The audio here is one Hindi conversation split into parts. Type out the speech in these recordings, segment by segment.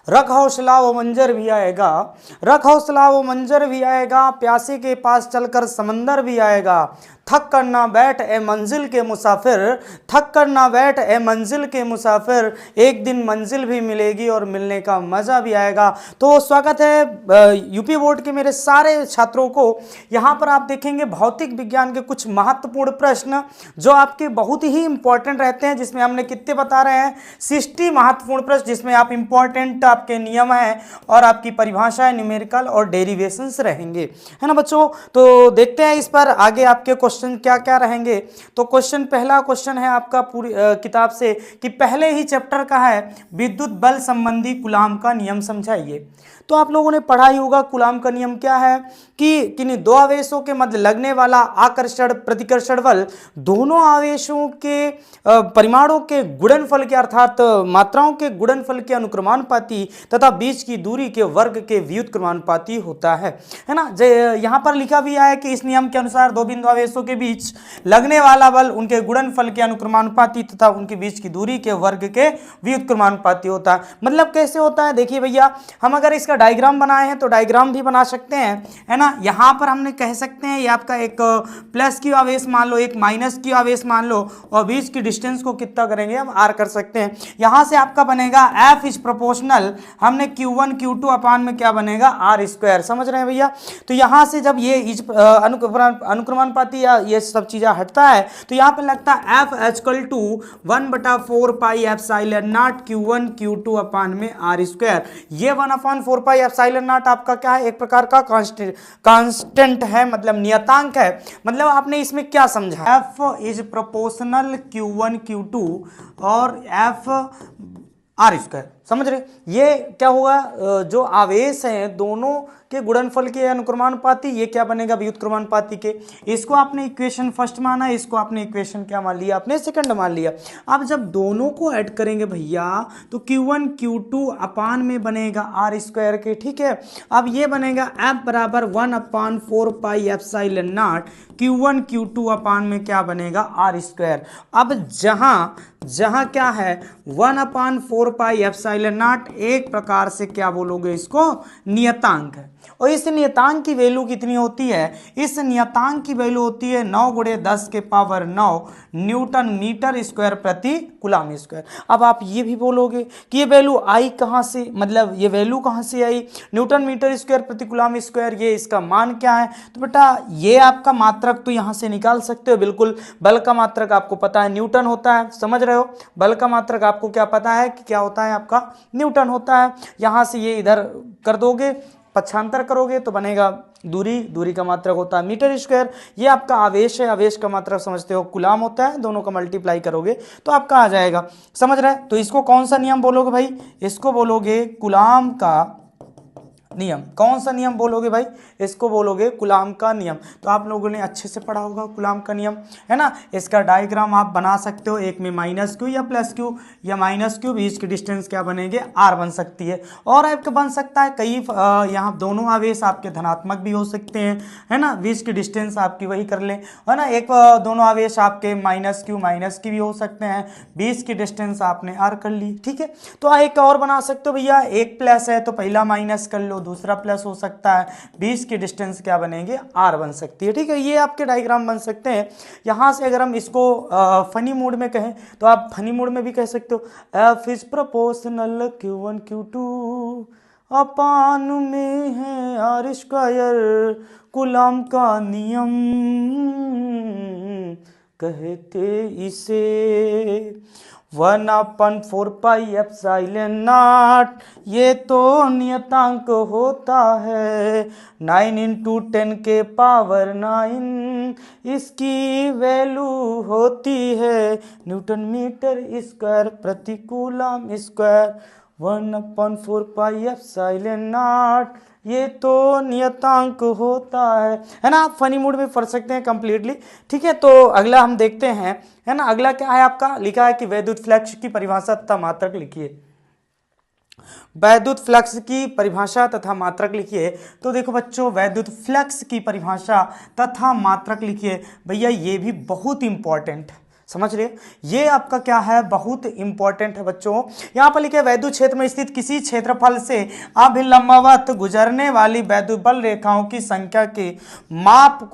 रख हौसला वो मंजर भी आएगा, रख हौसला वो मंजर भी आएगा, प्यासे के पास चलकर समंदर भी आएगा। थक कर ना बैठ ए मंजिल के मुसाफिर, थक कर ना बैठ ए मंजिल के मुसाफिर, एक दिन मंजिल भी मिलेगी और मिलने का मज़ा भी आएगा। तो स्वागत है यूपी बोर्ड के मेरे सारे छात्रों को। यहाँ पर आप देखेंगे भौतिक विज्ञान के कुछ महत्वपूर्ण प्रश्न जो आपके बहुत ही इंपॉर्टेंट रहते हैं, जिसमें हमने कितने बता रहे हैं 60 महत्वपूर्ण प्रश्न, जिसमें आप इंपॉर्टेंट आपके नियम हैं और आपकी परिभाषाएं, न्यूमेरिकल और डेरिवेशंस रहेंगे, है ना बच्चों। तो देखते हैं इस पर आगे आपके क्वेश्चन क्या क्या रहेंगे। तो पहला क्वेश्चन है आपका पूरी किताब से कि पहले ही चैप्टर का है विद्युत बल संबंधी कूलाम का नियम समझाइए। तो आप लोगों ने पढ़ा ही होगा कूलाम का नियम क्या है कि किन्हीं दो आवेशों के मध्य लगने वाला आकर्षण प्रतिकर्षण बल दोनों आवेशों के परिमाणों के गुणनफल के अर्थात मात्राओं के गुणनफल के अनुक्रमानुपाती तथा बीच की दूरी के वर्ग के व्युत्क्रमानुपाती होता है ना। यहाँ पर लिखा भी है कि इस नियम के अनुसार दो बिंदु आवेशों के बीच लगने वाला बल उनके गुणनफल के अनुक्रमानुपाती तथा उनके बीच की दूरी के वर्ग के व्युत्क्रमानुपाती होता है। मतलब कैसे होता है, देखिए भैया, हम अगर इसका डायग्राम बनाए हैं तो डायग्राम भी बना सकते हैं, है ना। यहाँ पर हमने कह सकते हैं ये आपका एक प्लस क्यू आवेश मान लो, एक माइनस क्यू आवेश मान लो, और बीच की डिस्टेंस को कितना करेंगे हम आर कर सकते हैं। यहाँ से आपका बनेगा एफ इज प्रोपोर्शनल, हमने Q1 Q2 अपान में क्या बनेगा आर स्क्वायर, समझ रहे हैं भैया। तो यहाँ से जब ये अनुक्रमानुपाती या ये सब चीज़ें हटता है तो यहाँ पे लगता है F equal to 1/4 pi epsilon nought Q1 Q2 अपान में आर स्क्वायर। ये 1/4 पाई एप्सिलॉन नॉट आपका क्या है, एक प्रकार का कांस्टेंट है, मतलब नियतांक है। मतलब आपने इसमें क्या समझा, F is proportional Q1 Q2 और एफ आर स्क्वायर, समझ रहे। ये क्या होगा, जो आवेश हैं दोनों के गुणनफल के अनुक्रमानुपाती, ये क्या बनेगा व्युत्क्रमानुपाती के। इसको आपने इक्वेशन फर्स्ट माना, इसको आपने इक्वेशन क्या मान लिया, आपने सेकंड मान लिया। अब जब दोनों को ऐड करेंगे भैया तो Q1 Q2 अपान में बनेगा आर स्क्वायर के, ठीक है। अब ये बनेगा F बराबर 1/4 pi epsilon nought Q1 Q2 अपान में क्या बनेगा आर स्क्वायर। अब जहां क्या है 1/4 पाई एप्सिलॉन नॉट एक प्रकार से क्या बोलोगे इसको नियतांक है, और इस नियतांक की वैल्यू कितनी होती है, इस नियतांक की वैल्यू होती है 9 × 10 के पावर 9 न्यूटन मीटर स्क्वायर प्रति कूलाम स्क्वायर। अब आप ये भी बोलोगे कि ये वैल्यू आई कहाँ से, मतलब ये वैल्यू कहाँ से आई, न्यूटन मीटर स्क्वायर प्रति कूलाम स्क्वायर, ये इसका मान क्या है। तो बेटा ये आपका मात्रक तो यहाँ से निकाल सकते हो, बिल्कुल। बल का मात्रक आपको पता है न्यूटन होता है, समझ रहे हो। बल का मात्रक आपको क्या पता है कि क्या होता है, आपका न्यूटन होता है। यहाँ से ये इधर कर दोगे, पक्षांतर करोगे तो बनेगा दूरी का मात्रक होता है मीटर स्क्वायर। ये आपका आवेश है, आवेश का मात्रक समझते हो कूलाम होता है, दोनों का मल्टीप्लाई करोगे तो आपका आ जाएगा, समझ रहे हैं। तो इसको कौन सा नियम बोलोगे भाई, इसको बोलोगे कूलाम का नियम। कौन सा नियम बोलोगे भाई, इसको बोलोगे कूलाम का नियम। तो आप लोगों ने अच्छे से पढ़ा होगा कूलाम का नियम, है ना। इसका डायग्राम आप बना सकते हो, एक में माइनस क्यू या प्लस क्यू या माइनस क्यू, बीच की डिस्टेंस क्या बनेंगे आर बन सकती है। और आपका बन सकता है कई यहाँ दोनों आवेश आपके धनात्मक भी हो सकते हैं, है ना। बीच की डिस्टेंस आपकी वही कर लें, है ना। एक दोनों आवेश आपके माइनस की भी हो सकते हैं, बीच की डिस्टेंस आपने आर कर ली, ठीक है। तो एक और बना सकते हो भैया, एक प्लस है तो पहला माइनस कर लो, दूसरा प्लस हो सकता है, 20 की डिस्टेंस क्या बनेंगे आर बन सकती है, ठीक है। ये आपके डायग्राम बन सकते हैं। यहाँ से अगर हम इसको फनी मोड में कहें तो आप फनी मोड में भी कह सकते हो, F is proportional Q1 Q2 अपान में है आर स्क्वायर, कूलाम का नियम कहते इसे। 1/4 पाई एप्सिलॉन नॉट ये तो नियतांक होता है, 9 × 10 के पावर 9 इसकी वैल्यू होती है न्यूटन मीटर स्क्वायर प्रति coulomb square. 1/4 pi epsilon not ये तो नियतांक होता है ना। आप फनी मूड में पढ़ सकते हैं कंप्लीटली, ठीक है। तो अगला हम देखते हैं, है ना। अगला क्या है आपका, लिखा है कि वैद्युत फ्लक्स की परिभाषा तथा मात्रक लिखिए। वैद्युत फ्लक्स की परिभाषा तथा मात्रक लिखिए। तो देखो बच्चों, वैद्युत फ्लक्स की परिभाषा तथा मात्रक लिखिए। भैया ये भी बहुत इंपॉर्टेंट, समझ रहे, ये आपका क्या है, बहुत इंपॉर्टेंट है बच्चों। यहां पर लिखे वैद्युत क्षेत्र में स्थित किसी क्षेत्रफल से अभिलंबवत गुजरने वाली वैद्युत बल रेखाओं की संख्या के माप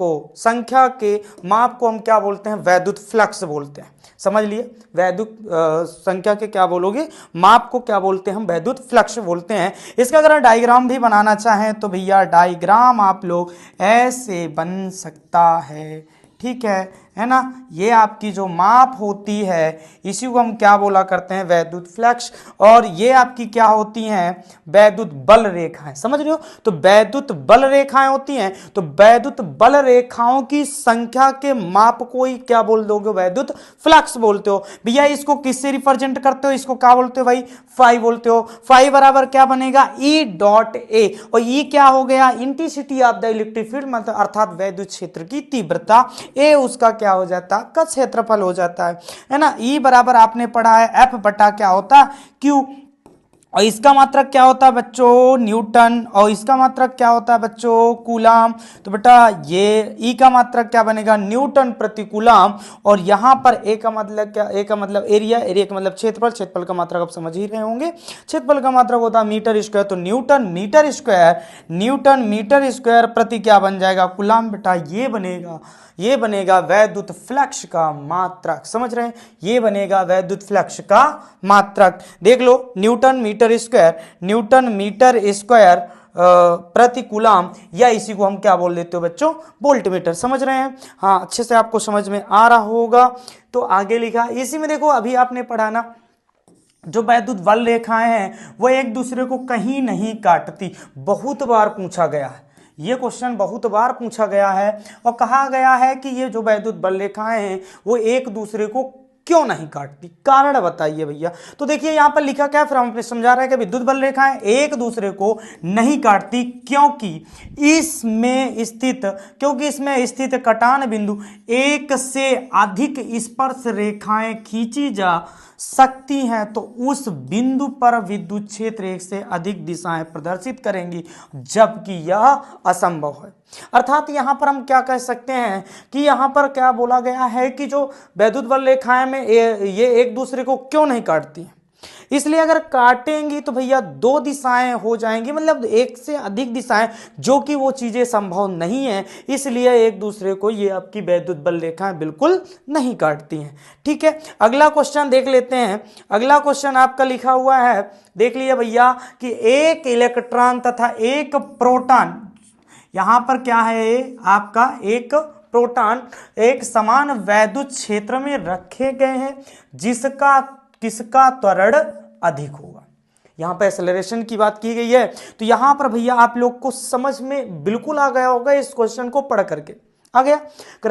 को हम क्या बोलते हैं, वैद्युत फ्लक्स बोलते हैं। समझ लिए, वैद्युत संख्या के क्या बोलोगे, माप को क्या बोलते हैं हम, वैद्युत फ्लक्स बोलते हैं। इसका अगर डायग्राम भी बनाना चाहें तो भैया डायग्राम आप लोग ऐसे बन सकता है, ठीक है ना। ये आपकी जो माप होती है इसी को हम क्या बोला करते हैं, वैद्युत फ्लक्स, और ये आपकी क्या होती हैं, वैद्युत बल रेखाएं। समझ रहे हो, तो वैद्युत बल रेखाएं होती हैं, तो वैद्युत बल रेखाओं की संख्या के माप को ही क्या बोल दोगे, वैद्युत फ्लक्स बोलते हो। भैया इसको किससे रिप्रेजेंट करते हो, इसको क्या बोलते हो भाई, फाई बोलते हो। फाई बराबर क्या बनेगा, ई डॉट ए, और ई क्या हो गया, intensity of the electric field, मतलब अर्थात वैद्युत क्षेत्र की तीव्रता, ए उसका क्या हो जाता है, आपका क्षेत्रफल हो जाता है ना। ई बराबर आपने पढ़ा है एफ बटा क्या होता है, क्यू, और इसका मात्रक क्या होता है बच्चों, न्यूटन, और इसका मात्रक क्या होता है बच्चों, कूलाम। तो बेटा ये ई का मात्रक क्या बनेगा, न्यूटन प्रति कूलाम, और यहां पर ए का मतलब क्या, ए का मतलब एरिया, एरिया का मतलब क्षेत्रफल, क्षेत्रफल का मात्रक आप समझ ही रहे होंगे, क्षेत्रफल का मात्रक होता है मीटर स्क्वायर, तो न्यूटन मीटर स्क्वायर प्रति क्या बन जाएगा, कूलाम। बेटा ये बनेगा वैद्युत फ्लक्स का मात्रक। समझ रहे हैं, ये बनेगा वैद्युत फ्लक्स का मात्रक। देख लो, न्यूटन मीटर स्क्वायर प्रति कूलाम, या इसी को हम क्या बोल देते हो बच्चों, वोल्टमीटर। समझ रहे हैं, हाँ अच्छे से आपको समझ में आ रहा होगा। तो आगे लिखा इसी में, देखो अभी आपने पढ़ा ना, जो वैद्युत बल रेखाएं हैं वो एक दूसरे को कहीं नहीं काटती। बहुत बार पूछा गया है ये क्वेश्चन, बहुत बार पूछा गया है, और कहा गया है कि ये जो वैद्युत बल रेखाएं हैं वो एक दूसरे को क्यों नहीं काटती, कारण बताइए भैया। तो देखिए यहाँ पर लिखा क्या है, फिर हम समझा रहे हैं कि विद्युत बल रेखाएं एक दूसरे को नहीं काटती क्योंकि इसमें स्थित कटान बिंदु एक से अधिक स्पर्श रेखाएं खींची जा सकती हैं, तो उस बिंदु पर विद्युत क्षेत्र एक से अधिक दिशाएं प्रदर्शित करेंगी, जबकि यह असंभव है। अर्थात यहां पर हम क्या कह सकते हैं कि यहां पर क्या बोला गया है कि जो वैद्युत बल रेखाएं में ये एक दूसरे को क्यों नहीं काटती, इसलिए अगर काटेंगी तो भैया दो दिशाएं हो जाएंगी, मतलब एक से अधिक दिशाएं, जो कि वो चीजें संभव नहीं है, इसलिए एक दूसरे को ये आपकी वैद्युत बल रेखाएं बिल्कुल नहीं काटती हैं। ठीक है, अगला क्वेश्चन देख लेते हैं। अगला क्वेश्चन आपका लिखा हुआ है, देख लिया भैया, कि एक इलेक्ट्रॉन तथा एक प्रोटॉन, यहां पर क्या है आपका, एक प्रोटॉन एक समान वैद्युत क्षेत्र में रखे गए हैं, किसका त्वरण अधिक होगा। यहां पर एक्सेलरेशन की बात की गई है, तो यहां पर भैया आप लोग को समझ में बिल्कुल आ गया होगा इस क्वेश्चन को पढ़ करके। आ गया,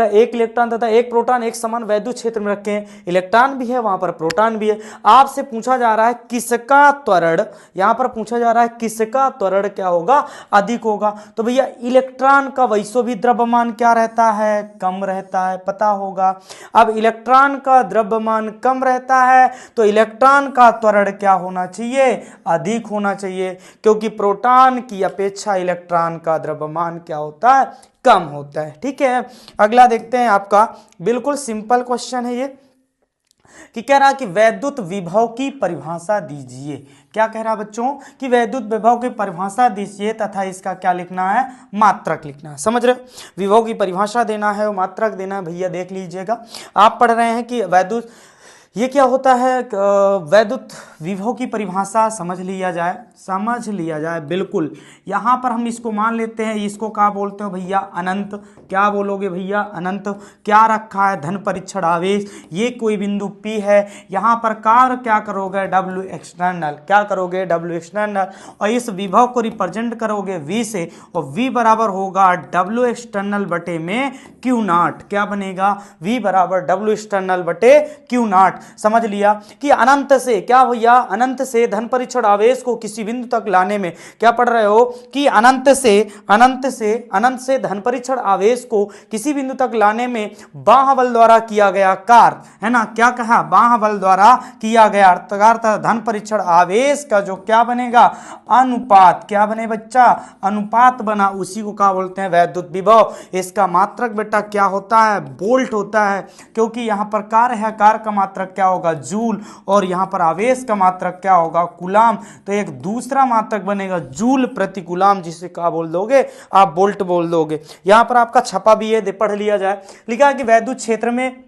एक इलेक्ट्रॉन तथा एक प्रोटॉन एक समान वैद्युत क्षेत्र में रखे हैं, इलेक्ट्रॉन भी है वहां पर प्रोटॉन भी है। आपसे पूछा जा रहा है किसका त्वरण, यहां पर पूछा जा रहा है किसका त्वरण क्या होगा, अधिक होगा। तो भैया इलेक्ट्रॉन का वैसे भी द्रव्यमान क्या रहता है, कम रहता है, पता होगा। अब इलेक्ट्रॉन का द्रव्यमान कम रहता है तो इलेक्ट्रॉन का त्वरण क्या होना चाहिए, अधिक होना चाहिए, क्योंकि प्रोटॉन की अपेक्षा इलेक्ट्रॉन का द्रव्यमान क्या होता है, कम होता है। ठीक है, अगला देखते हैं आपका, बिल्कुल सिंपल क्वेश्चन है ये, कि कह रहा कि वैद्युत विभव की परिभाषा दीजिए। क्या कह रहा बच्चों, कि वैद्युत विभव की परिभाषा दीजिए तथा इसका क्या लिखना है, मात्रक लिखना है। समझ रहे, विभव की परिभाषा देना है और मात्रक देना है। भैया देख लीजिएगा, आप पढ़ रहे हैं कि वैद्युत ये क्या होता है, वैद्युत विभव की परिभाषा समझ लिया जाए बिल्कुल। यहाँ पर हम इसको मान लेते हैं, इसको क्या बोलते हो भैया, अनंत। क्या बोलोगे भैया, अनंत। क्या रखा है, धन परीक्षण आवेश, ये कोई बिंदु P है, यहाँ पर कार्य क्या करोगे, W एक्सटर्नल, क्या करोगे, W एक्सटर्नल, और इस विभव को रिप्रेजेंट करोगे V से, और V बराबर होगा W एक्सटर्नल बटे में Q नॉट। क्या बनेगा, V बराबर W एक्सटर्नल बटे Q नॉट। समझ लिया कि अनंत से क्या भैया, अनंत से धन परीक्षण आवेश को किसी बिंदु तक लाने में क्या पढ़ रहे हो कि अनंत से धन परीक्षण आवेश को किसी बिंदु तक लाने में बाह्य बल द्वारा किया गया कार्य, है ना, क्या कहा, बाह्य बल द्वारा किया गया अर्थात धन परीक्षण आवेश का जो क्या बनेगा, अनुपात, क्या बने बच्चा, अनुपात बना, उसी को क्या बोलते हैं, वैद्युत विभव। इसका मात्रक बेटा क्या होता है, वोल्ट होता है, क्योंकि यहां पर कार्य है, कार्य का मात्रक क्या होगा, जूल, और यहां पर आवेश का मात्रक क्या होगा, कूलाम। तो एक दूसरा मात्रक बनेगा जूल प्रति कूलाम, जिसे क्या बोल दोगे आप, वोल्ट बोल दोगे। यहां पर आपका छपा भी है, पढ़ लिया जाए। लिखा है कि वैद्युत क्षेत्र में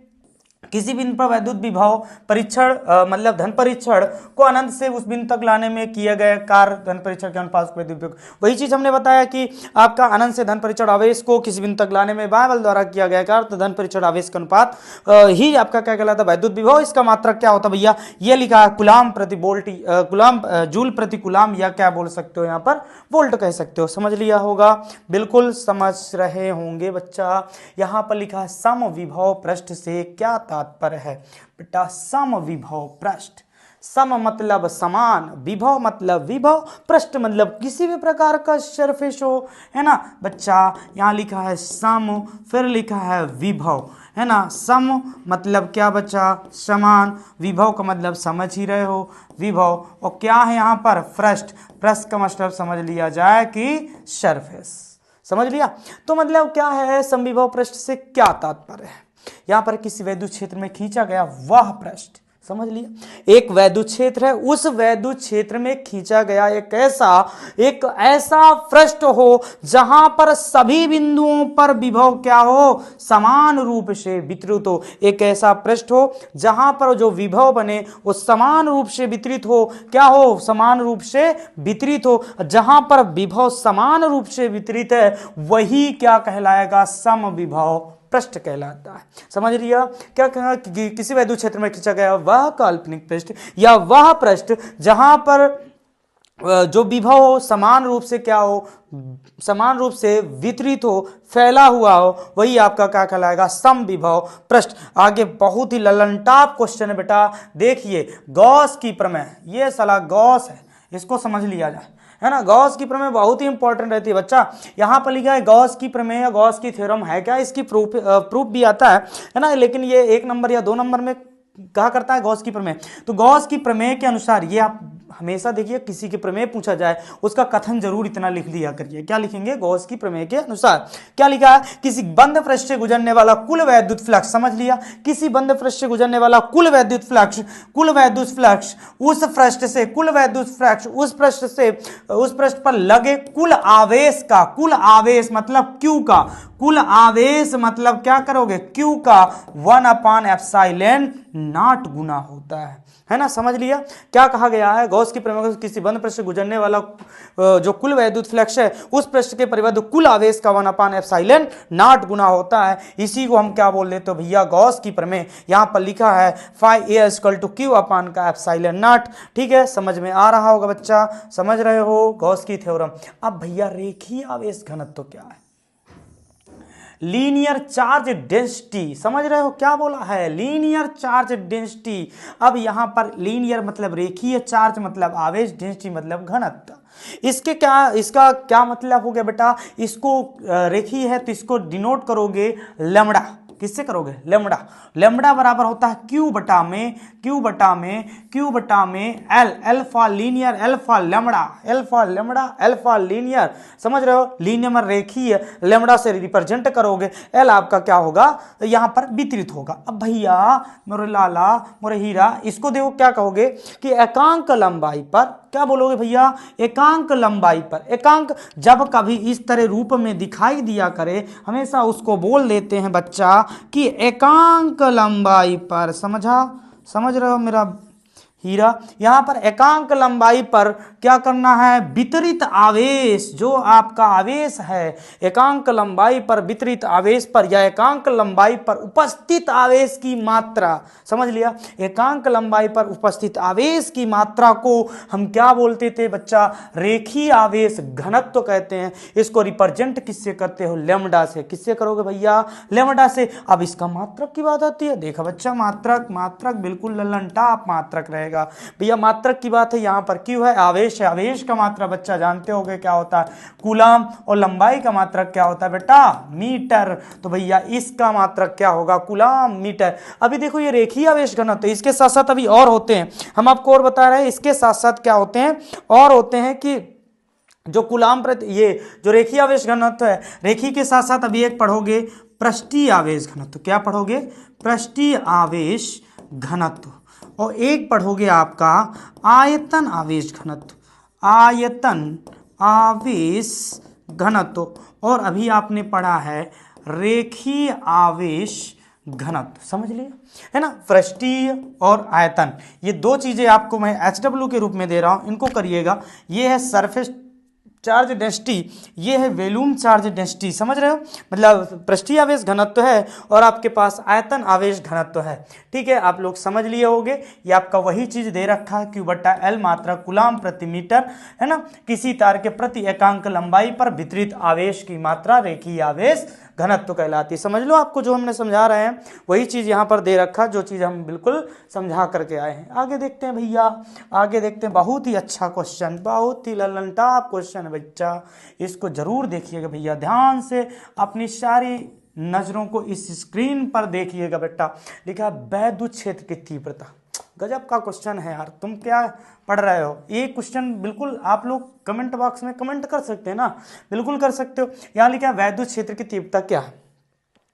किसी बिंदु पर वैद्युत विभव परीक्षण मतलब धन परीक्षण को अनंत से उस बिंदु तक लाने में किया गया कार्य धन परीक्षण के अनुपात को वैद्युत विभव। वही चीज हमने बताया कि आपका अनंत से धन परीक्षण आवेश को किसी बिंदु तक लाने में बाह्य बल द्वारा किया गया कार्य तो धन परीक्षण आवेश का अनुपात ही आपका क्या कहलाता है, वैद्युत विभव। इसका मात्रक क्या होता है भैया, ये लिखा है कूलाम प्रति वोल्ट, कूलाम जूल प्रति कूलाम, या क्या बोल सकते हो यहाँ पर वोल्ट कह सकते हो। समझ लिया होगा, बिल्कुल समझ रहे होंगे बच्चा। यहाँ पर लिखा है समविभव पृष्ठ से क्या तात्पर्य है बेटा, समविभव पृष्ठ, सम मतलब समान, विभव मतलब विभव, पृष्ठ मतलब किसी भी प्रकार का सरफेस हो, है ना बच्चा। यहाँ लिखा है सम, फिर लिखा है विभव, है ना। सम मतलब क्या बच्चा, समान, विभव का मतलब समझ ही रहे हो, विभव, और क्या है यहाँ पर पृष्ठ, पृष्ठ का मतलब समझ लिया जाए कि सरफेस। समझ लिया, तो मतलब क्या है समविभव पृष्ठ से क्या तात्पर्य है, यहां पर किसी वैद्युत क्षेत्र में खींचा गया वह पृष्ठ, समझ लिया, एक वैद्युत क्षेत्र है, उस वैद्युत क्षेत्र में खींचा गया एक ऐसा पृष्ठ हो जहां पर सभी बिंदुओं पर विभव क्या हो, समान रूप से वितरित हो। एक ऐसा पृष्ठ हो जहां पर जो विभव बने वो समान रूप से वितरित हो, क्या हो, समान रूप से वितरित हो। जहां पर विभव समान रूप से वितरित है वही क्या कहलाएगा, समविभव पृष्ठ कहलाता है। समझ लिया, क्या कहा कि किसी वैद्युत क्षेत्र में खींचा गया वह काल्पनिक पृष्ठ या वह पृष्ठ जहां पर जो विभव हो समान रूप से क्या हो, समान रूप से वितरित हो, फैला हुआ हो, वही आपका क्या कहलाएगा, समविभव पृष्ठ। आगे बहुत ही ललनटाप क्वेश्चन है बेटा, देखिए गॉस की प्रमेय, ये साला गॉस है, इसको समझ लिया जाए, है ना। गॉस की प्रमेय बहुत ही इंपॉर्टेंट रहती है बच्चा। यहाँ पर लिखा है गॉस की प्रमेय या गॉस की थ्योरम है क्या, इसकी प्रूफ भी आता है ना, लेकिन ये 1 नंबर या 2 नंबर में कहा करता है गॉस की प्रमेय। तो गॉस की प्रमेय के अनुसार, ये आप हमेशा देखिए किसी के प्रमेय पूछा जाए उसका कथन जरूर इतना लिख लिया करिए, क्या लिखेंगे, गॉस की प्रमेय के अनुसार। क्या लिखा है, किसी बंद पृष्ठ से गुजरने वाला कुल वैद्युत फ्लक्स, समझ लिया, किसी बंद पृष्ठ से गुजरने वाला कुल वैद्युत फ्लक्स उस पृष्ठ से, कुल वैद्युत फ्लक्स उस पृष्ठ पर लगे कुल आवेश का, कुल आवेश मतलब क्यू का, कुल आवेश मतलब क्या करोगे, क्यू का 1/ε0 गुना होता है ना। समझ लिया, क्या कहा गया है, गॉस की प्रमेय किसी बंद पृष्ठ से गुजरने वाला जो कुल वैद्युत फ्लक्स है उस पृष्ठ के परिबद्ध कुल आवेश का 1/ε0 गुना होता है। इसी को हम क्या बोल देते हो भैया, गॉस की प्रमेय। यहां पर लिखा है φA = Q/ε0। ठीक है, समझ में आ रहा होगा बच्चा, समझ रहे हो गॉस की थ्योरम। अब भैया रेखीय आवेश घनत्व क्या है, लीनियर चार्ज डेंसिटी, समझ रहे हो क्या बोला है, लीनियर चार्ज डेंसिटी। अब यहां पर लीनियर मतलब रेखीय, चार्ज मतलब आवेश, डेंसिटी मतलब घनत्व। इसका क्या मतलब हो गया बेटा, इसको रेखीय है तो इसको डिनोट करोगे लैम्डा, किससे करोगे, लैम्डा। लैम्डा बराबर होता है क्यू बटा में L, alpha linear, alpha linear. समझ रहे हो, लीनियर में रेखीय, लैम्डा से रिप्रेजेंट करोगे, एल आपका क्या होगा, यहाँ पर वितरित होगा। अब भैया मोरे लाला मोरे हीरा, इसको देखो क्या कहोगे कि एकांक लंबाई पर, क्या बोलोगे भैया, एकांक लंबाई पर। एकांक जब कभी इस तरह रूप में दिखाई दिया करे हमेशा उसको बोल देते हैं बच्चा कि एकांक लंबाई पर। समझ रहे हो हीरा। यहाँ पर एकांक लंबाई पर क्या करना है, वितरित आवेश, जो आपका आवेश है एकांक लंबाई पर वितरित आवेश पर या एकांक लंबाई पर उपस्थित आवेश की मात्रा, समझ लिया, एकांक लंबाई पर उपस्थित आवेश की मात्रा को हम क्या बोलते थे बच्चा, रेखीय आवेश घनत्व कहते हैं। इसको रिप्रेजेंट किससे करते हो, लैम्डा से। किससे करोगे भैया, लैम्डा से। अब इसका मात्रक की बात आती है, देखा बच्चा मात्रक, मात्रक बिल्कुल ललन टाप मात्रक रहेगा भैया। मात्रक की बात है, यहां पर क्यों है, आवेश है। आवेश का मात्रा बच्चा जानते होगे क्या होता है, कूलम, और लंबाई का मात्रक क्या होता है बेटा, मीटर। तो भैया इसका मात्रक क्या होगा, कूलम मीटर। अभी देखो ये रेखीय आवेश घनत्व, तो इसके साथ साथ अभी और होते हैं, हम आपको और बता रहे हैं, इसके साथ साथ क्या होते हैं, और होते हैं कि जो कूलम प्रति, ये जो रेखीय आवेश घनत्व है, रेखी के साथ साथ अभी एक पढ़ोगे पृष्ठीय आवेश घनत्व। क्या पढ़ोगे, पृष्ठीय आवेश घनत्व। और एक पढ़ोगे आपका आयतन आवेश घनत्व, आयतन आवेश घनत्व। और अभी आपने पढ़ा है रेखीय आवेश घनत्व, समझ लिया है ना। पृष्ठीय और आयतन, ये दो चीजें आपको मैं HW के रूप में दे रहा हूं, इनको करिएगा। ये है सरफेस चार्ज डेंसिटी, ये है वॉल्यूम चार्ज डेंसिटी, समझ रहे हो, मतलब पृष्ठीय आवेश घनत्व है और आपके पास आयतन आवेश घनत्व है। ठीक है, आप लोग समझ लिए होंगे। ये आपका वही चीज दे रखा है, Q/L मात्रा कूलम प्रति मीटर, है ना। किसी तार के प्रति एकांक लंबाई पर वितरित आवेश की मात्रा रेखीय आवेश घनत्व कहलाती। समझ लो, आपको जो हमने समझा रहे हैं वही चीज यहाँ पर दे रखा, जो चीज हम बिल्कुल समझा करके आए हैं। आगे देखते हैं भैया, आगे देखते हैं। बहुत ही अच्छा क्वेश्चन, बहुत ही ललनटाप क्वेश्चन है बच्चा, इसको जरूर देखिएगा भैया ध्यान से, अपनी सारी नजरों को इस स्क्रीन पर देखिएगा बेटा। लिखा वैद्युत क्षेत्र की तीव्रता, गजब का क्वेश्चन है यार। तुम क्या पढ़ रहे हो, ये क्वेश्चन बिल्कुल आप लोग कमेंट बॉक्स में कमेंट कर सकते हैं ना, बिल्कुल कर सकते हो। यहाँ लिखा है वैद्युत क्षेत्र की तीव्रता क्या है।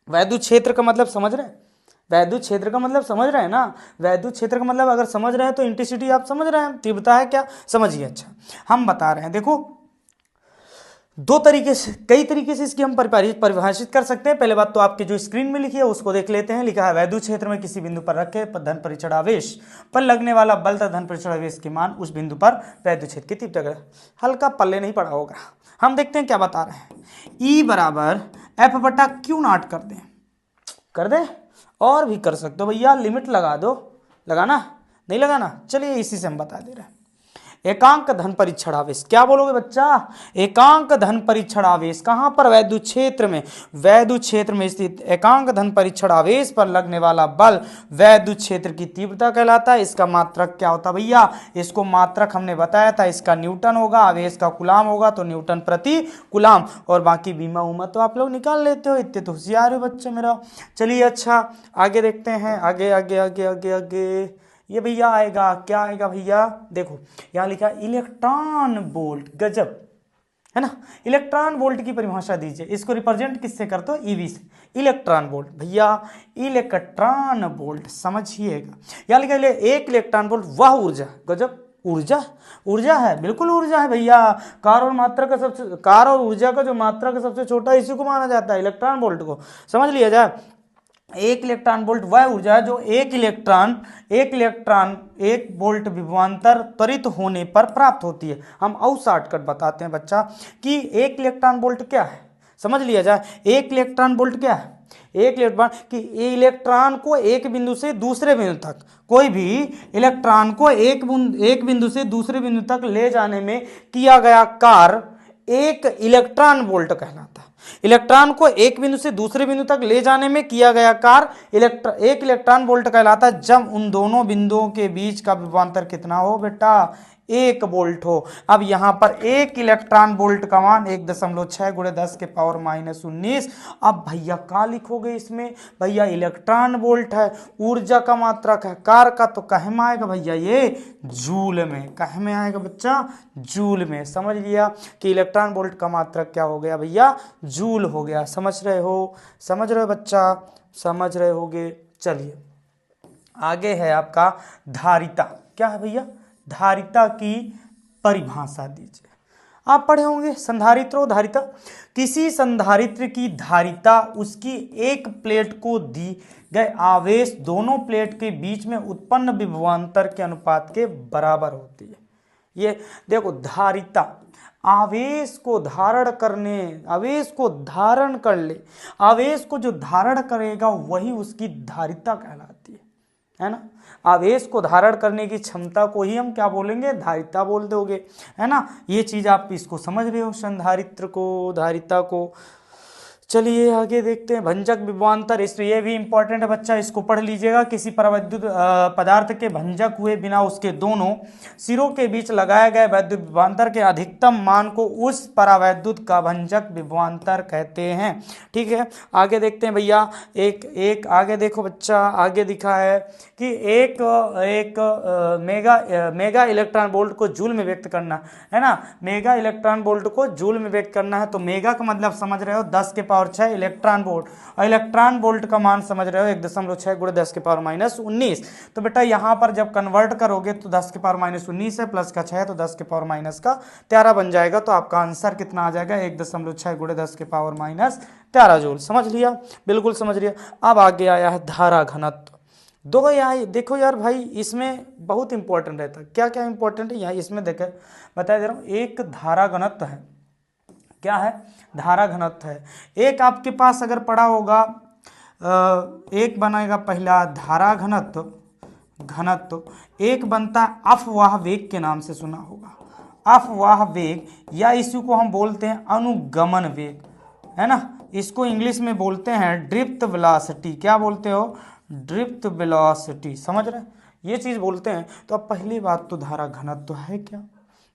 वैद्युत क्षेत्र का मतलब समझ रहे हैं, वैद्युत क्षेत्र का मतलब समझ रहे हैं ना। वैद्युत क्षेत्र का मतलब अगर समझ रहे हैं तो इंटेंसिटी आप समझ रहे हैं, तीव्रता है क्या, समझिए। अच्छा, हम बता रहे हैं, देखो दो तरीके से, कई तरीके से इसकी हम परिभाषित कर सकते हैं। पहले बात तो आपकी जो स्क्रीन में लिखी है उसको देख लेते हैं। लिखा है वैद्युत क्षेत्र में किसी बिंदु पर रखे धन परीक्षण आवेश पर लगने वाला बल तथा धन परीक्षण आवेश के मान उस बिंदु पर वैद्युत क्षेत्र की तीव्रता। हल्का पल्ले नहीं पड़ा होगा। हम देखते हैं क्या बता रहे हैं। E बराबर F/Q0 कर दें, कर दे, और भी कर सकते हो भैया, लिमिट लगा दो, लगाना नहीं लगाना, चलिए इसी से हम बता दे रहे हैं। एकांक धन परीक्षण आवेश, क्या बोलोगे बच्चा, एकांक धन परीक्षण आवेश कहां पर, वैद्युत क्षेत्र में, वैद्युत क्षेत्र में स्थित एकांक धन परीक्षण आवेश पर लगने वाला बल वैद्युत क्षेत्र की तीव्रता कहलाता है। इसका मात्रक क्या होता है भैया, इसको मात्रक हमने बताया था, इसका न्यूटन होगा, आवेश का कूलम होगा तो न्यूटन प्रति कूलम, और बाकी बीमा उमा तो आप लोग निकाल लेते हो, इतने तो होशियार हो बच्चे मेरा। चलिए अच्छा आगे देखते हैं, आगे आगे आगे आगे आगे ये भैया आएगा, क्या आएगा भैया, देखो यहाँ लिखा इलेक्ट्रॉन वोल्ट, गजब है ना। इलेक्ट्रॉन वोल्ट की परिभाषा दीजिए, इसको रिप्रेजेंट किससे करते हो, ईवी से। इलेक्ट्रॉन वोल्ट भैया, इलेक्ट्रॉन वोल्ट समझिएगा। यहाँ लिखा है एक इलेक्ट्रॉन वोल्ट वह ऊर्जा, गजब, ऊर्जा, ऊर्जा है, बिल्कुल ऊर्जा है भैया। कार और मात्रा का सबसे, कार और ऊर्जा का जो मात्रा का सबसे छोटा इसी को माना जाता है, इलेक्ट्रॉन वोल्ट को, समझ लिया जाए। एक इलेक्ट्रॉन वोल्ट वह ऊर्जा है जो एक इलेक्ट्रॉन एक वोल्ट विभवांतर त्वरित होने पर प्राप्त होती है। हम और शॉर्टकट बताते हैं बच्चा कि एक इलेक्ट्रॉन वोल्ट क्या है, समझ लिया जाए। एक इलेक्ट्रॉन वोल्ट क्या है, एक इलेक्ट्रॉन कि इलेक्ट्रॉन को एक बिंदु से दूसरे बिंदु तक, कोई भी इलेक्ट्रॉन को एक बिंदु से दूसरे बिंदु तक ले जाने में किया गया कार्य एक इलेक्ट्रॉन वोल्ट कहलाता है। इलेक्ट्रॉन को एक बिंदु से दूसरे बिंदु तक ले जाने में किया गया कार्य एक इलेक्ट्रॉन वोल्ट कहलाता है, जब उन दोनों बिंदुओं के बीच का विभवांतर कितना हो बेटा, 1 वोल्ट हो। अब यहां पर एक इलेक्ट्रॉन वोल्ट का मान 1.6 × 10⁻⁻19। अब भैया क्या लिखोगे इसमें, भैया इलेक्ट्रॉन वोल्ट है, ऊर्जा का मात्रक है, कार्य का तो कह में आएगा भैया, ये जूल में, कह में आएगा बच्चा, जूल में। समझ लिया कि इलेक्ट्रॉन वोल्ट का मात्रक क्या हो गया भैया, जूल हो गया। समझ रहे हो बच्चा, समझ रहे होगे। चलिए आगे है आपका धारिता, क्या है भैया, धारिता की परिभाषा दीजिए। आप पढ़े होंगे संधारित्र धारिता। किसी संधारित्र की धारिता उसकी एक प्लेट को दी गए आवेश दोनों प्लेट के बीच में उत्पन्न विभवांतर के अनुपात के बराबर होती है। ये देखो धारिता, आवेश को धारण करने, आवेश को धारण कर ले, आवेश को जो धारण करेगा वही उसकी धारिता कहलाती है ना। आवेश को धारण करने की क्षमता को ही हम क्या बोलेंगे, धारिता बोल दोगे, है ना। ये चीज आप इसको समझ रहे हो, संधारित्र को, धारिता को। चलिए आगे देखते हैं भंजक विभवांतर। ये भी इंपॉर्टेंट है बच्चा, इसको पढ़ लीजिएगा। किसी परावैद्युत पदार्थ के भंजक हुए बिना उसके दोनों सिरों के बीच लगाए गए वैद्युत विभवांतर के अधिकतम मान को उस परावैद्युत का भंजक विभवांतर कहते हैं। ठीक है, आगे देखते हैं भैया। एक आगे देखो बच्चा, आगे दिखा है कि एक मेगा इलेक्ट्रॉन वोल्ट को जूल में व्यक्त करना है ना। मेगा इलेक्ट्रॉन वोल्ट को जूल में व्यक्त करना है तो मेगा का मतलब समझ रहे हो 10 के पावर 6 इलेक्ट्रॉन वोल्ट, और इलेक्ट्रॉन वोल्ट का मान समझ रहे हो 1.6 × 10 के पावर -19। तो बेटा यहाँ पर जब कन्वर्ट करोगे तो 10 के पावर -19 है, प्लस का 6 तो 10 के पावर -13 बन जाएगा। तो आपका आंसर कितना आ जाएगा, 1.6 × 10 के पावर -13 जूल। समझ लिया, बिल्कुल समझ लिया। अब आगे आया है धारा घनत्व। दो यहाँ देखो यार भाई, इसमें बहुत इंपॉर्टेंट रहता है। क्या क्या इंपॉर्टेंट है यहाँ इसमें देखे बता दे रहा हूँ। एक धारा घनत्व है, क्या है, धारा घनत्व है। एक आपके पास अगर पड़ा होगा, एक बनेगा पहला धारा घनत्व, एक बनता है अफवाह वेग के नाम से सुना होगा, अफवाह वेग, या इसी को हम बोलते हैं अनुगमन वेग, है ना। इसको इंग्लिश में बोलते हैं ड्रिफ्ट वेलोसिटी। क्या बोलते हो, ड्रिफ्ट वेलोसिटी, समझ रहे, ये चीज बोलते हैं। तो अब पहली बात तो धारा घनत्व है क्या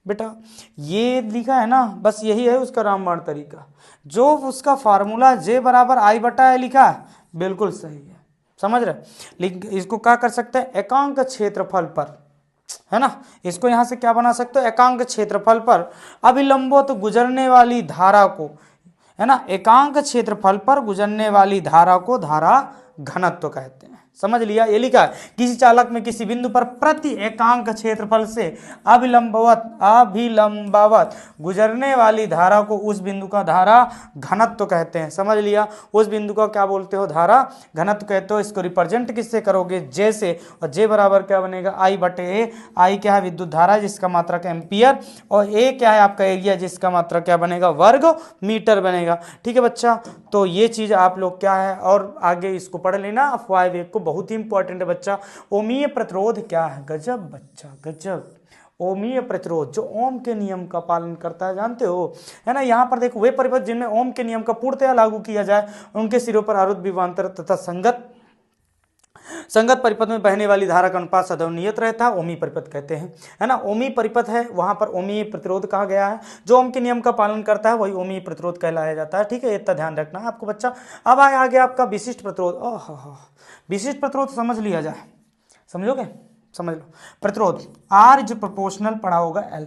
बेटा, ये लिखा है ना, बस यही है उसका रामबाण तरीका। जो उसका फार्मूला J = I/A लिखा है, बिल्कुल सही है, समझ रहे। इसको क्या कर सकते हैं, एकांक क्षेत्रफल पर, है ना। इसको यहां से क्या बना सकते हो, एकांक क्षेत्रफल पर अविलंबोत गुजरने वाली धारा को, है ना, एकांक क्षेत्रफल पर गुजरने वाली धारा को धारा घनत्व कहते हैं। समझ लिया, ये लिखा है किसी चालक में किसी बिंदु पर प्रति एकांक क्षेत्रफल से अभिलंबवत गुजरने वाली धारा को उस बिंदु का धारा घनत्व कहते हैं। समझ लिया, उस बिंदु का क्या बोलते हो, धारा घनत्व कहते हो। इसको रिप्रेजेंट किससे करोगे, J से, और J बराबर क्या बनेगा, I/A। I क्या है, विद्युत धारा जिसका मात्रक एम्पियर, और A क्या है, आपका एरिया जिसका मात्रक क्या बनेगा, वर्ग मीटर बनेगा। ठीक है बच्चा, तो ये चीज आप लोग क्या है, और आगे इसको पढ़ लेना। अफवाह वेग को बहुत ही इंपॉर्टेंट है बच्चा। ओमीय प्रतिरोध क्या है, गजब बच्चा गजब। ओमीय प्रतिरोध जो ओम के नियम का पालन करता है, जानते हो, है ना। यहाँ पर देखो, वे परिपथ जिनमें ओम के नियम का पूर्णतया लागू किया जाए उनके सिरों पर आरुद्ध विभवांतर तथा संगत परिपथ में बहने वाली धारा का अनुपात सदैव नियत रहता है, ओमी परिपथ कहते हैं, है ना। ओमी परिपथ है, वहां पर ओमी प्रतिरोध कहा गया है। जो ओम के नियम का पालन करता है वही ओमी प्रतिरोध कहलाया जाता है। ठीक है, इतना ध्यान रखना है आपको बच्चा। अब आगे आपका विशिष्ट प्रतिरोध। विशिष्ट प्रतिरोध समझ लिया जाए, समझोगे, समझ लो। प्रतिरोध R इज प्रोपोर्शनल पढ़ा होगा L,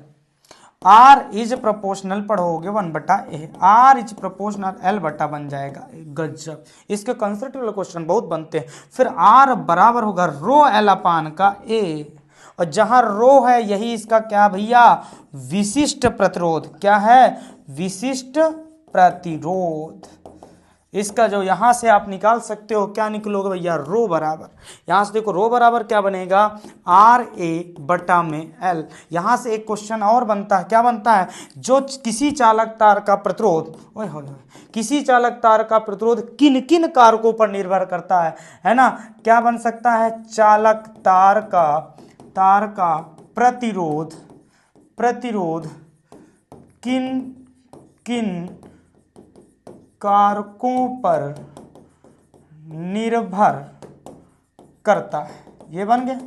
R इज प्रोपोर्शनल पढ़ोगे 1/A, R is proportional L बटा बन जाएगा। गजब, इसके कंसेप्ट वाले क्वेश्चन बहुत बनते हैं। फिर R बराबर होगा ρL/A, और जहां रो है यही इसका क्या भैया, विशिष्ट प्रतिरोध। क्या है, विशिष्ट प्रतिरोध। इसका जो यहां से आप निकाल सकते हो, क्या निकलोगे भैया, रो बराबर, यहां से देखो रो बराबर क्या बनेगा, RA/L। यहां से एक क्वेश्चन और बनता है, क्या बनता है, जो किसी चालक तार का प्रतिरोध, किसी चालक तार का प्रतिरोध किन किन कारकों पर निर्भर करता है ना। क्या बन सकता है, चालक तार का प्रतिरोध किन किन कारकों पर निर्भर करता है, ये बन गया।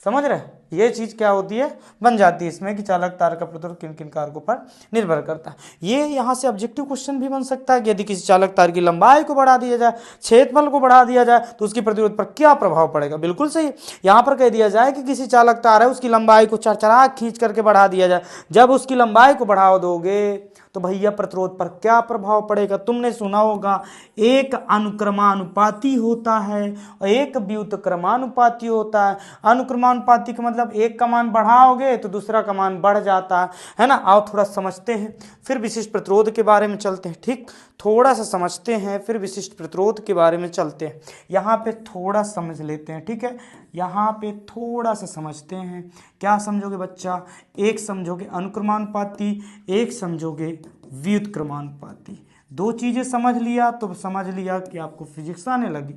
समझ रहे, ये चीज क्या होती है, बन जाती है इसमें कि चालक तार का प्रतिरोध किन किन कारकों पर निर्भर करता है। ये यहाँ से ऑब्जेक्टिव क्वेश्चन भी बन सकता है कि यदि किसी चालक तार की लंबाई को बढ़ा दिया जाए, क्षेत्रफल को बढ़ा दिया जाए तो उसकी प्रतिरोध पर क्या प्रभाव पड़ेगा। बिल्कुल सही, यहाँ पर कह दिया जाए कि किसी चालक तार है उसकी लंबाई को चरचरा खींच करके बढ़ा दिया जाए। जब उसकी लंबाई को बढ़ा दोगे तो भैया प्रतिरोध पर क्या प्रभाव पड़ेगा? तुमने सुना होगा एक अनुक्रमानुपाती होता है और एक व्युत्क्रमानुपाती होता है। अनुक्रमानुपाती का मतलब एक का मान बढ़ाओगे तो दूसरा का मान बढ़ जाता है ना। आओ थोड़ा समझते हैं, फिर विशिष्ट प्रतिरोध के बारे में चलते हैं। ठीक, थोड़ा सा समझते हैं फिर विशिष्ट प्रतिरोध के बारे में चलते हैं। यहाँ पे थोड़ा समझ लेते हैं, ठीक है, यहाँ पे थोड़ा सा समझते हैं। क्या समझोगे बच्चा? एक समझोगे अनुक्रमानुपाती, एक समझोगे व्युत्क्रमानुपाती। दो चीजें समझ लिया तो समझ लिया कि आपको फिजिक्स आने लगी।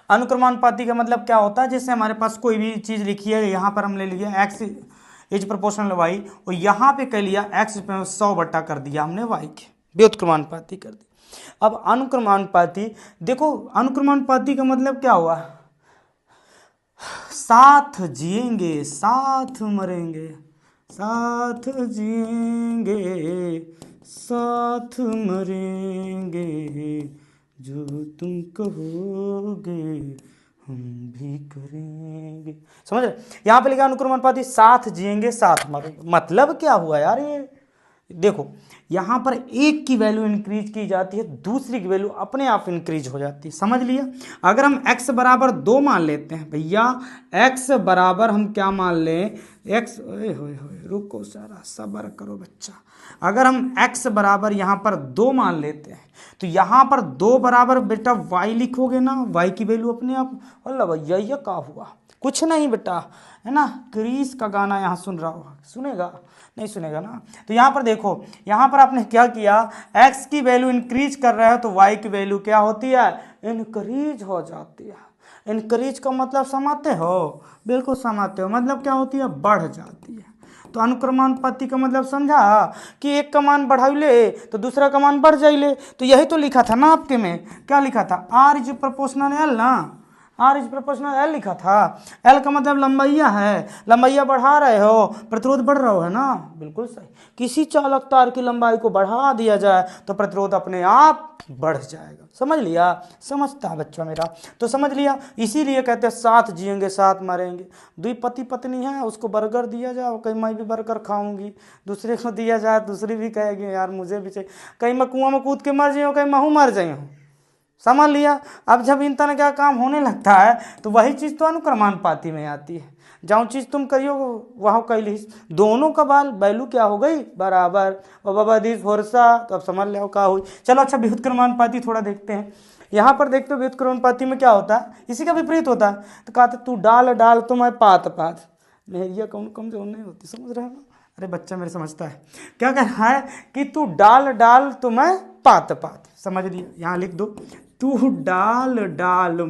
अनुक्रमानुपाती का मतलब क्या होता है? जैसे हमारे पास कोई भी चीज लिखी है, यहाँ पर हमने लिया x इज प्रोपोर्शनल y और यहाँ पे कह लिया x 100 बट्टा कर दिया हमने y के, व्युत्क्रमानुपाती कर दी। अब अनुक्रमानुपाती, देखो अनुक्रमानुपाती का मतलब क्या हुआ? साथ जिएंगे साथ मरेंगे, साथ जिएंगे साथ मरेंगे, जो तुम कहोगे हम भी करेंगे। समझ रहे? यहाँ पे लिखा अनुक्रमानुपाती साथ जिएंगे साथ मरेंगे। मतलब क्या हुआ यार? ये देखो यहाँ पर एक की वैल्यू इंक्रीज की जाती है, दूसरी की वैल्यू अपने आप इंक्रीज हो जाती है। समझ लिया? अगर हम x बराबर 2 मान लेते हैं भैया, x बराबर हम क्या मान लें? x, रुको सारा सब्र करो बच्चा। अगर हम x बराबर यहाँ पर 2 मान लेते हैं तो यहाँ पर 2 बराबर बेटा y लिखोगे ना, y की वैल्यू अपने आप। अल्लाह भैया ये क्या हुआ? कुछ नहीं बेटा, है ना। क्रिस का गाना यहाँ सुन रहा होगा, सुनेगा? नहीं सुनेगा ना। तो यहाँ पर देखो, यहाँ पर आपने क्या किया? x की वैल्यू इंक्रीज कर रहे हो तो y की वैल्यू क्या होती है? इंक्रीज हो जाती है। इंक्रीज का मतलब समझते हो? बिल्कुल समझते हो। मतलब क्या होती है? बढ़ जाती है। तो अनुक्रमानुपाती का मतलब समझा कि एक का मान बढ़ाइले तो दूसरा का मान बढ़ जाइले। तो यही तो लिखा था ना आपके में, क्या लिखा था? R इज प्रोपोर्शनल एल ना, R इज प्रोपोर्शनल एल लिखा था। एल का मतलब लंबाइया है, लंबाइया बढ़ा रहे हो, प्रतिरोध बढ़ रहा है ना। बिल्कुल सही। किसी चालक तार की लंबाई को बढ़ा दिया जाए तो प्रतिरोध अपने आप बढ़ जाएगा। समझ लिया? समझता है बच्चा मेरा? तो समझ लिया, इसीलिए कहते हैं साथ जिएंगे साथ मरेंगे। दुई पति पत्नी है, उसको बर्गर दिया जाए, कहीं मैं भी बर्गर खाऊंगी, दूसरे को दिया जाए दूसरी भी कहेगी यार मुझे भी चाहिए, कहीं मैं कुआं में कूद के मर जाऊँ, कहीं मैं मर जाऊँ। समझ लिया? अब जब इन तरह का काम होने लगता है तो वही चीज़ तो अनुक्रमानुपाती में आती है। जहाँ चीज़ तुम करियो वहाँ कैली, दोनों का वैल्यू क्या हो गई? बराबर। और बाबा दिस भरोसा, तो अब समझ लो क्या हुई। चलो अच्छा, व्युत्क्रमानुपाती थोड़ा देखते हैं। यहाँ पर देखते हो व्युत्क्रमानुपाती में क्या होता है? इसी का विपरीत होता है। तो कहते तू डाल डाल तो मैं पात पात, मेहरिया कौन कमजोर नहीं होती। समझ रहे हो ना? अरे बच्चा मेरे समझता है। क्या कहना है कि तू डाल डाल तो मैं पात पात। समझ लिया? यहाँ लिख दो, तू डाल डाल